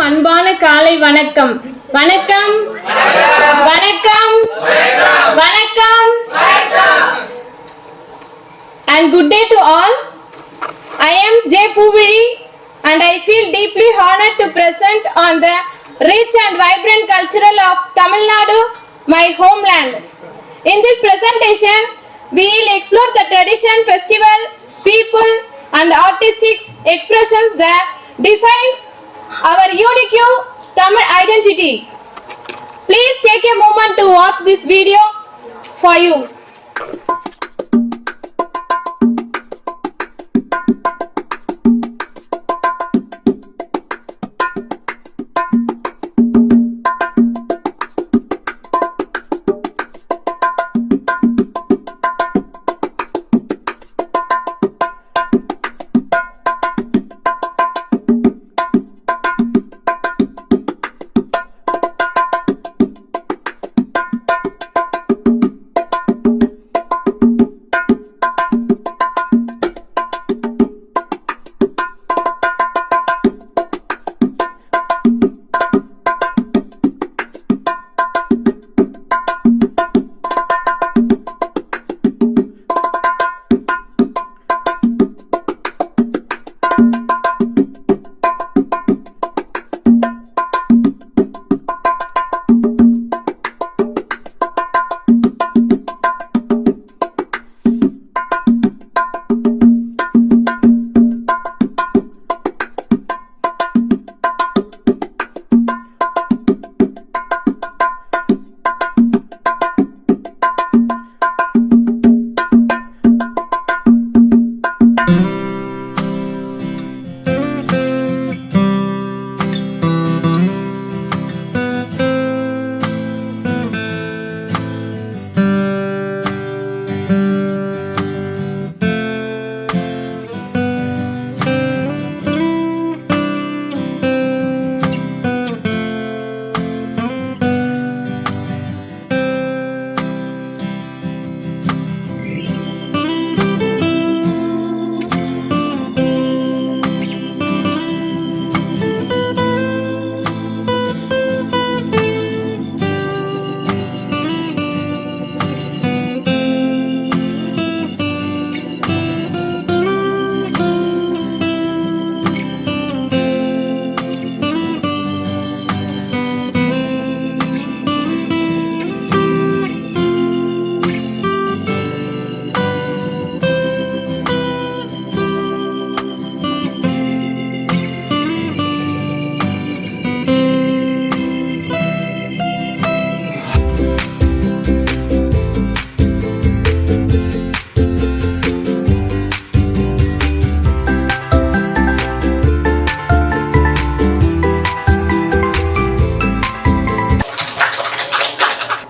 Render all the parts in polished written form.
அன்பான காலை வணக்கம். வணக்கம் வணக்கம் வணக்கம் and good day to all. I am J. Puviri and I feel deeply honored to present on the rich and vibrant cultural of Tamil Nadu, my homeland. In this presentation, we will explore the tradition, festival, people and artistic expressions that define our unique Tamil identity. Please take a moment to watch this video for you.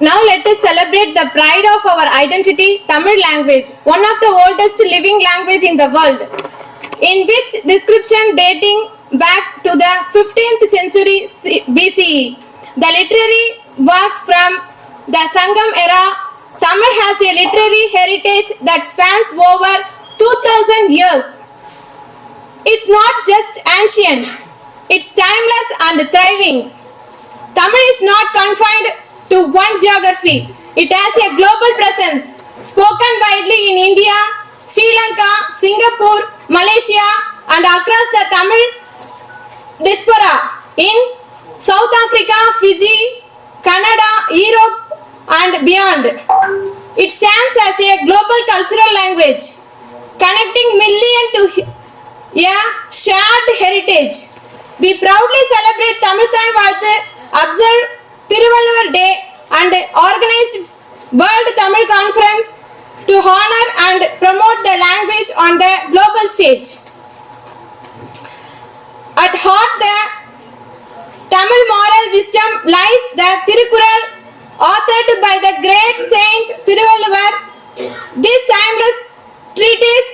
Now let us celebrate the pride of our identity, Tamil language, one of the oldest living language in the world, in which description dating back to the 15th century BCE. The literary works from the Sangam era. Tamil has a literary heritage that spans over 2000 years. It's not just ancient, it's timeless and thriving. Tamil is not confined to one geography. It has a global presence, spoken widely in India, Sri Lanka, Singapore, Malaysia and across the Tamil diaspora in South Africa, Fiji, Canada, Europe and beyond. It stands as a global cultural language, connecting millions to a shared heritage. We proudly celebrate Tamil Thai Valthu, observe Thiruvalluvar Day and organized World Tamil Conference to honor and promote the language on the global stage. At heart, the Tamil moral wisdom lies the Thirukural, authored by the great saint Thiruvalluvar. This timeless treatise,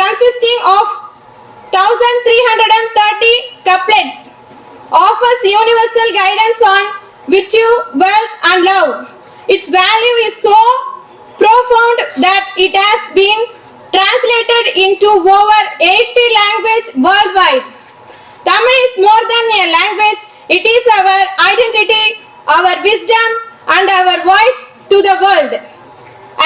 consisting of 1330 couplets, offers universal guidance on virtue, wealth and love. Its value is so profound that it has been translated into over 80 languages worldwide. Tamil is more than a language. It is our identity, our wisdom, and our voice to the world.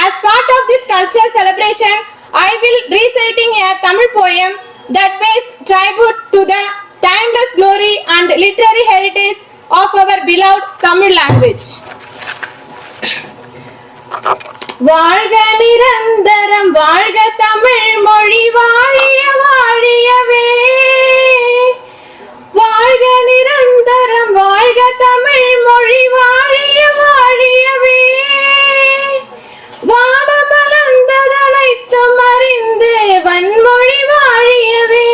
As part of this culture celebration, I will reciting a Tamil poem that pays tribute to the timeless glory and literary heritage of our beloved Tamil language. வாழ்க நிரந்தரம் வாழ்க தமிழ் மொழி வாழிய வாழியவே, வாழ்க நிரந்தரம் வாழ்க தமிழ் மொழி வாழிய வாழியவே, வானமலர்ந்ததனைத்தும் அறிந்து வன்மொழி வாழியவே,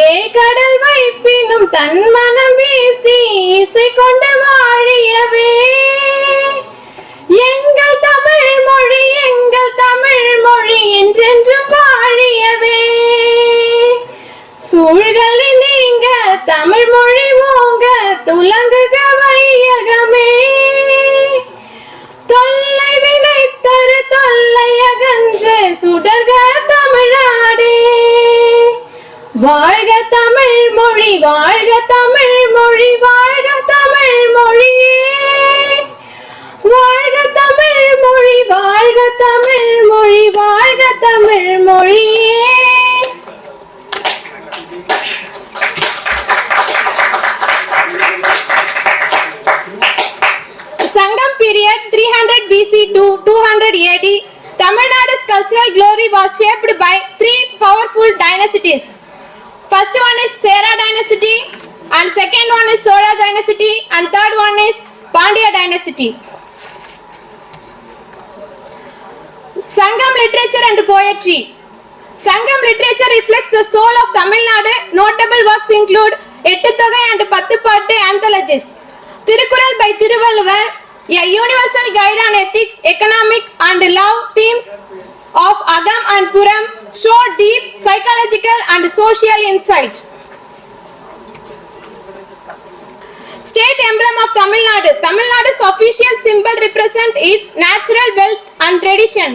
ஏழ்கடல் வைப்பினும் தன் மனம் வீசி இசை கொண்டு வாழியவே, எங்கள் தமிழ் மொழி என்றென்றும் வாழியவே, சூழ்களை நீங்க தமிழ் மொழி ஓங்க துலங்குக வையகமே, தொல்லை வினை தரு தொல்லை அகன்று சுடர்க தமிழ்நாடே, வாழ்க தமிழ் மொழி வாழ்க தமிழ் மொழி வாழ்க தமிழ் மொழியே, வாழ்க தமிழ் மொழி வாழ்க தமிழ் மொழி வாழ்க தமிழ் மொழியே. Sangam period 300 BC to 200 AD, Tamil Nadu's cultural glory was shaped by three powerful dynasties. First one is Sera dynasty, and second one is Sola dynasty, and third one is Pandya dynasty. Sangam literature and poetry. Sangam literature reflects the soul of Tamil Nadu. Notable works include Ettutogai and Pathupattu anthologies, Thirukural by Thiruvalluvar, a universal guide on ethics, economic and love themes of Agam and Puram, show deep psychological and social insight. State emblem of Tamil Nadu. Tamil Nadu's official symbol represents its natural wealth and tradition.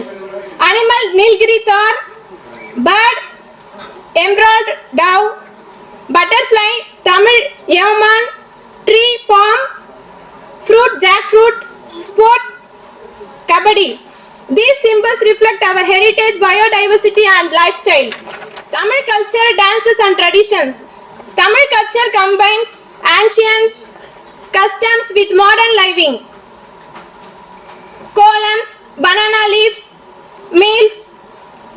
Animal Nilgiri Thor, bird emerald dove, butterfly Tamil Yaman, tree palm, fruit jackfruit, sport kabaddi. These symbols reflect our heritage, biodiversity and lifestyle. Tamil culture, dances and traditions. Tamil culture combines ancient customs with modern living. Columns, banana leaves, meals,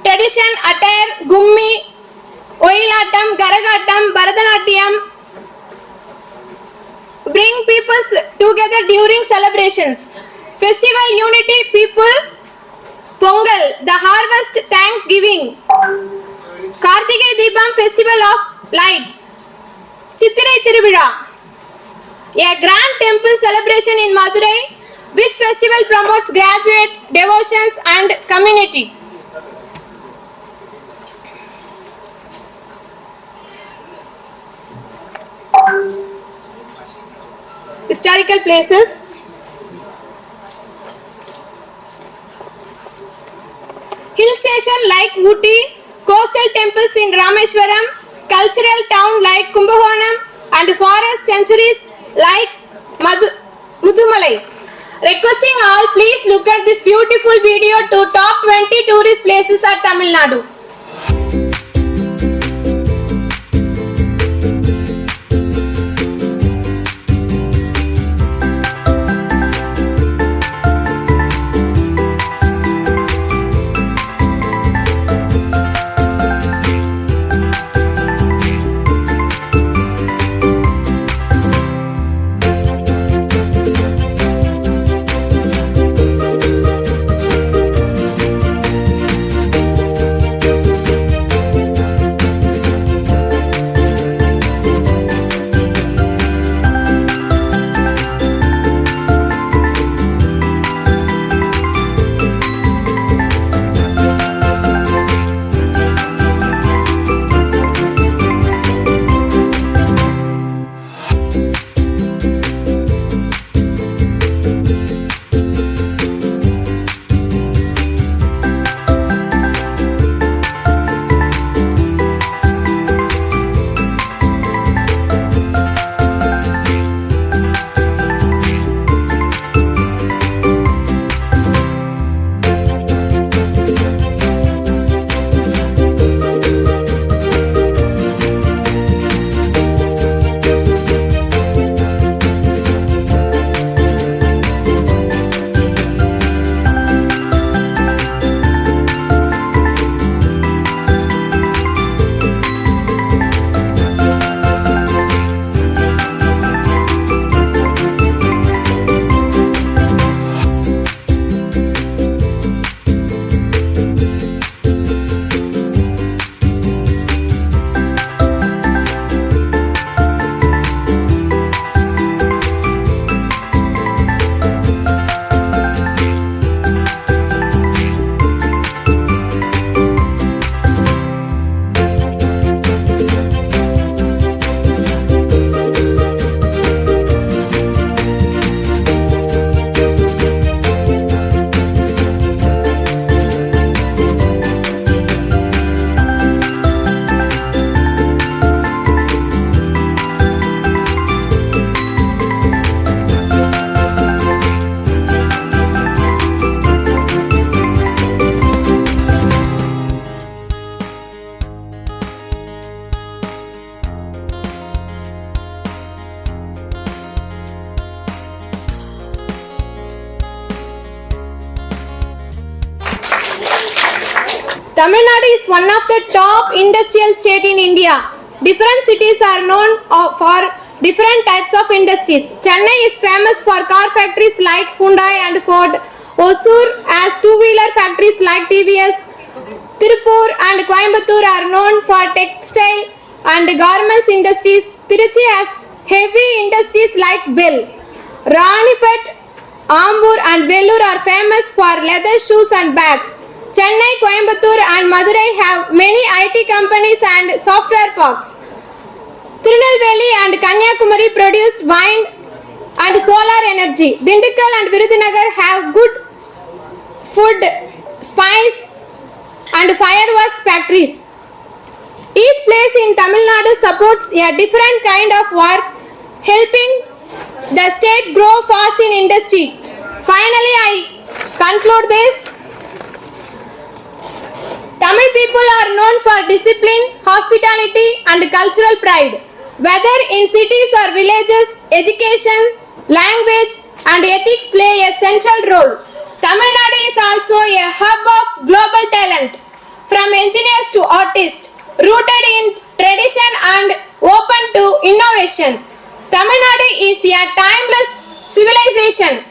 tradition, attire, gummi, oilatam, garagatam, bharatanatyam bring people together during celebrations. Festival unity, people, Pongal, the harvest thanksgiving. Kartigai Deepam, festival of lights. Chittirai Thiruvizha, a grand temple celebration in Madurai, which festival promotes graduate devotions and community. Historical places. Hill station like Ooty, coastal temples in Rameswaram, cultural town like Kumbakonam, and forest sanctuaries like Mudumalai. Requesting all, please look at this beautiful video to top 20 tourist places at Tamil Nadu. Tamil Nadu is one of the top industrial state in India. Different cities are known for different types of industries. Chennai is famous for car factories like Hyundai and Ford. Hosur has two-wheeler factories like TVS. Tirupur and Coimbatore are known for textile and garments industries. Tiruchi has heavy industries like Bell. Ranipet, Ambur and Vellore are famous for leather shoes and bags. Chennai, Coimbatore and Madurai have many IT companies and software parks. Tirunelveli and Kanyakumari produced wind and solar energy. Dindigul and Virudhunagar have good food, spice and fireworks factories. Each place in Tamil Nadu supports a different kind of work, helping the state grow fast in industry. Finally, I conclude this. Tamil people are known for discipline, hospitality and cultural pride. Whether in cities or villages, education, language and ethics play a central role. Tamil Nadu is also a hub of global talent, from engineers to artists, rooted in tradition and open to innovation. Tamil Nadu is a timeless civilization,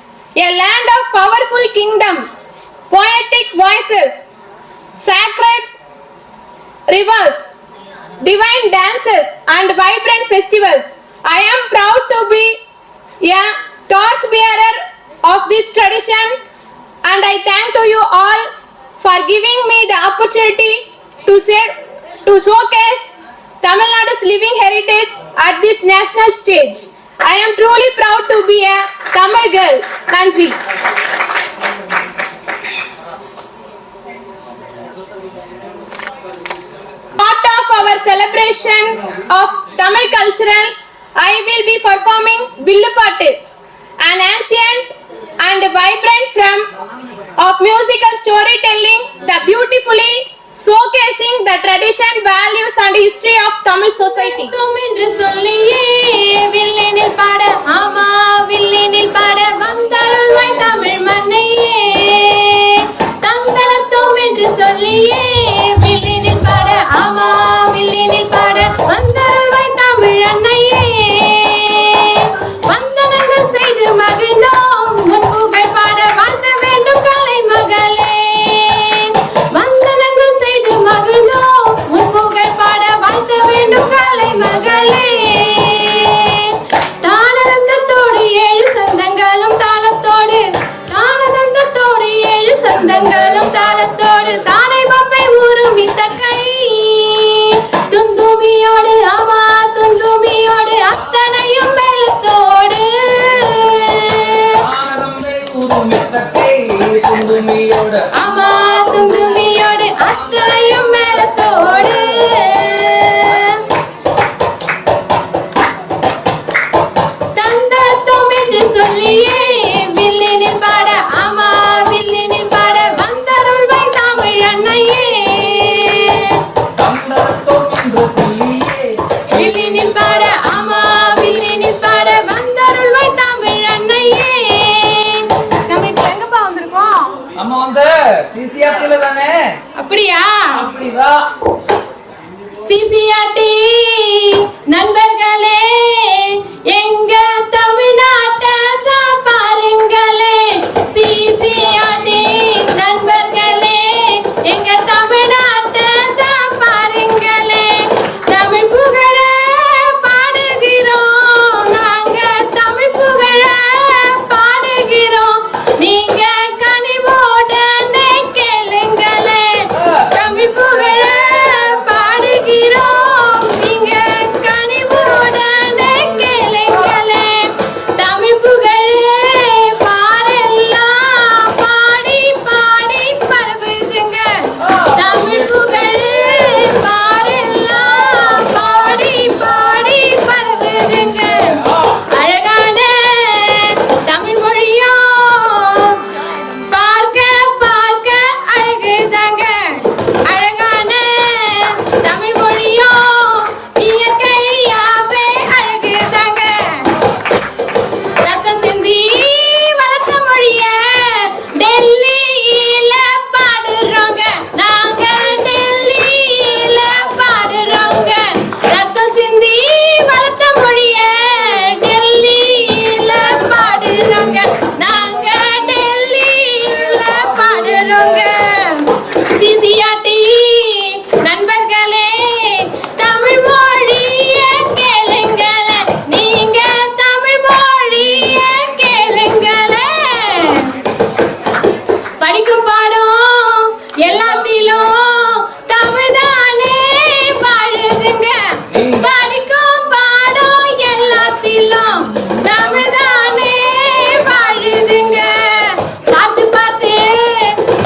a land of powerful kingdom, poetic voices, sacred rivers, divine dances and vibrant festivals. I am proud to be a torchbearer of this tradition, and I thank to you all for giving me the opportunity to showcase Tamil Nadu's living heritage at this national stage. I am truly proud to be a Tamil girl. Nandri. Part of our celebration of Tamil cultural, I will be performing Villupattu, an ancient and vibrant form of musical storytelling that beautifully showcasing the tradition, values and history of Tamil society. CCRT தானே அப்படியா அப்படிதான் CCRT நண்பர்களே எங்க தமிழ்நாட்டை பாருங்களே CCRT நண்பர்களே எங்க தமிழ்நாட்டை பாருங்களே தமிழ் புகழ பாடுகிறோம் நாங்க தமிழ் புகழ பாடுகிறோம் நீங்க தமிழ் புகழ பாடுகிறோம் தமிழ் தானே வாழுதுங்க. பார்த்து பார்த்து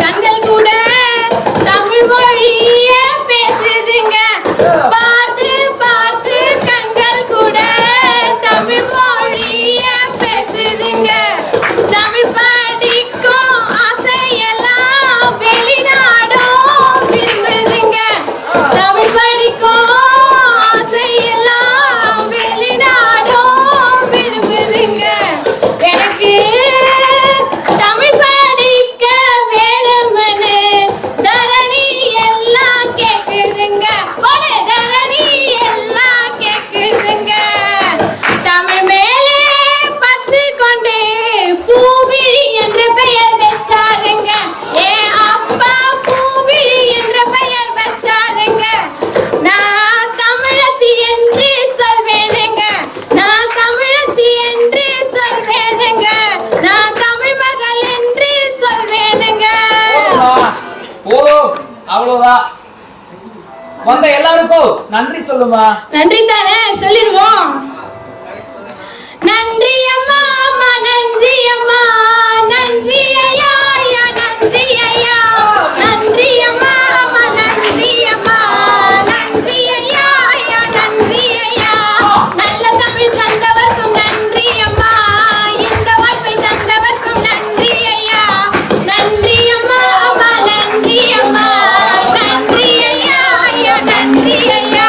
கண்கள் கூட தமிழ் மொழிய பேசுதுங்க. பார்த்து பார்த்து கண்கள் கூட தமிழ் மொழிய பேசுதுங்க. தமிழ் படிக்கும் ஆசையெல்லாம் வெளிநாடும் விரும்புதுங்க. தமிழ் படிக்கும் ஆசையெல்லாம் வெளிநாடும் விரும்புதுங்க. எனக்கு தமிழ் படிக்க வேணும்னு தரணி எல்லாம் கேக்குதுங்க. ஒரு தரணி எல்லாம் கேக்குதுங்க. தமிழ் மேலே பற்று கொண்டு பூவிழி என்ற பெயர் வச்சாருங்க. என் அப்பா பூவிழி என்ற பெயர் வச்சாருங்க. நான் தமிழச்சி என்று சொல்வேனுங்க. நான் தமிழச்சி என்று சொல்வேனுங்க. நான் தமிழ் மகள் என்று சொல்வேனுங்க. போதும், அவ்வளவுதான். வந்த எல்லாருக்கும் நன்றி சொல்லுமா. நன்றி தானே, சொல்லிடுவோம். நன்றி அம்மா, அம்மா நன்றி அம்மா, நன்றி ஐயா, ஐயா நன்றி ஐயா. நன்றி அம்மா, அம்மா நன்றி அம்மா, நன்றி ஐயா, ஐயா நன்றி ஐயா. நல்ல தமிழ் தந்தவர்க்கும் நன்றி அம்மா, இந்த வாய்ப்பை தந்தவர்க்கும் நன்றி ஐயா. நன்றி அம்மா, அம்மா நன்றி அம்மா, நன்றி ஐயா, ஐயா நன்றி ஐயா.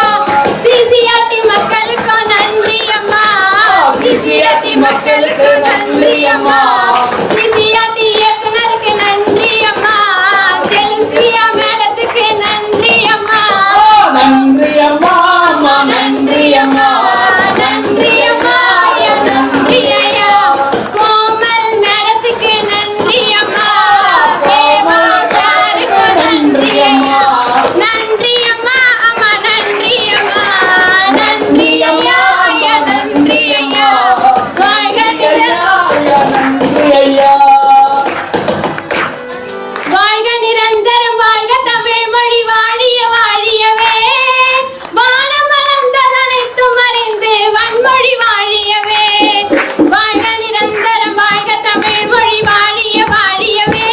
சிசிஆர்டி மக்களுக்கும் நன்றி அம்மா, சிசிஆர்டி மக்களுக்கு நன்றி அம்மா. சிசிஆர்டி இயக்குனருக்கு நன்றி அம்மா, ஜெலின்ஸ்கியா மேடத்துக்கு நன்றி அம்மா. நன்றி அம்மா, அம்மா நன்றி அம்மா, நன்றி அம்மா, ஐயா நன்றி ஐயா. கோமல் மேடத்துக்கு நன்றி அம்மா, தேவா சாருக்கு நன்றி ஐயா. நன்றி அம்மா, அம்மா நன்றி அம்மா, நன்றி ஐயா, ஐயா நன்றி ஐயா. வாழ்க நன்றி ஐயா. வாழ்க நிரந்தரம், வாழ்க தமிழ் மொழி வாழிய வாழியவே. வானம் மலர்ந்தது அனைத்தும் அறிந்து வன்மொழி வாழியவே. வாழ்க நிரந்தரம், வாழ்க தமிழ் மொழி வாழிய வாழியவே.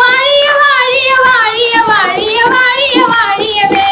வாழிய வாழிய வாழிய வாழிய வாழிய வாழியவே.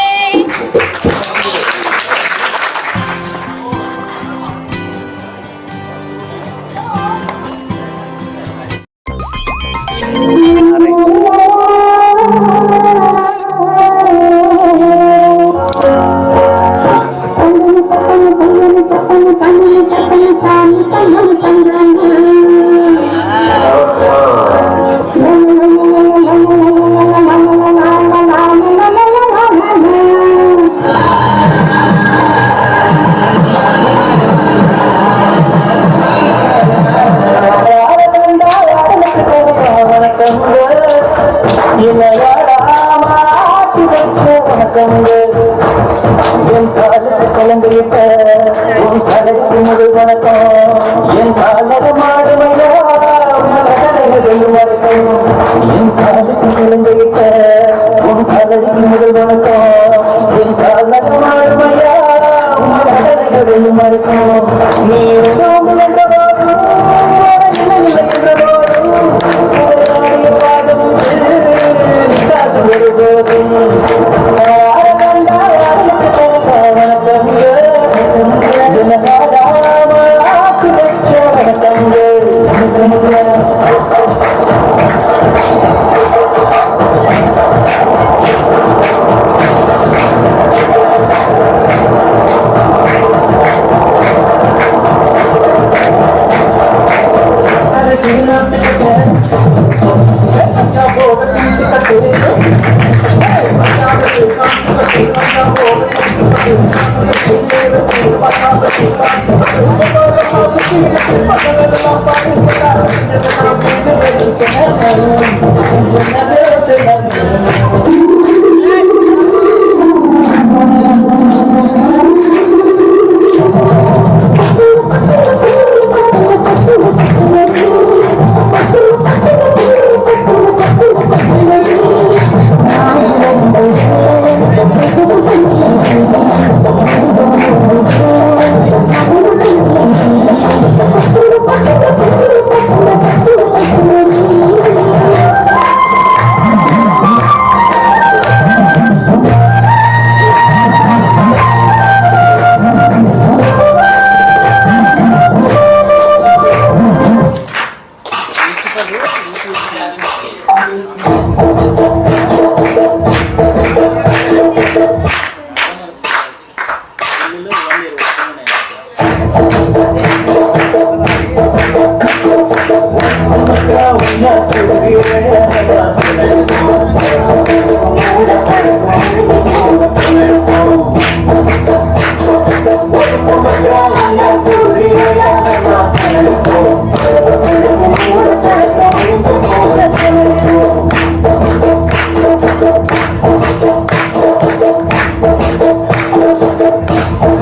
Thank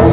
you.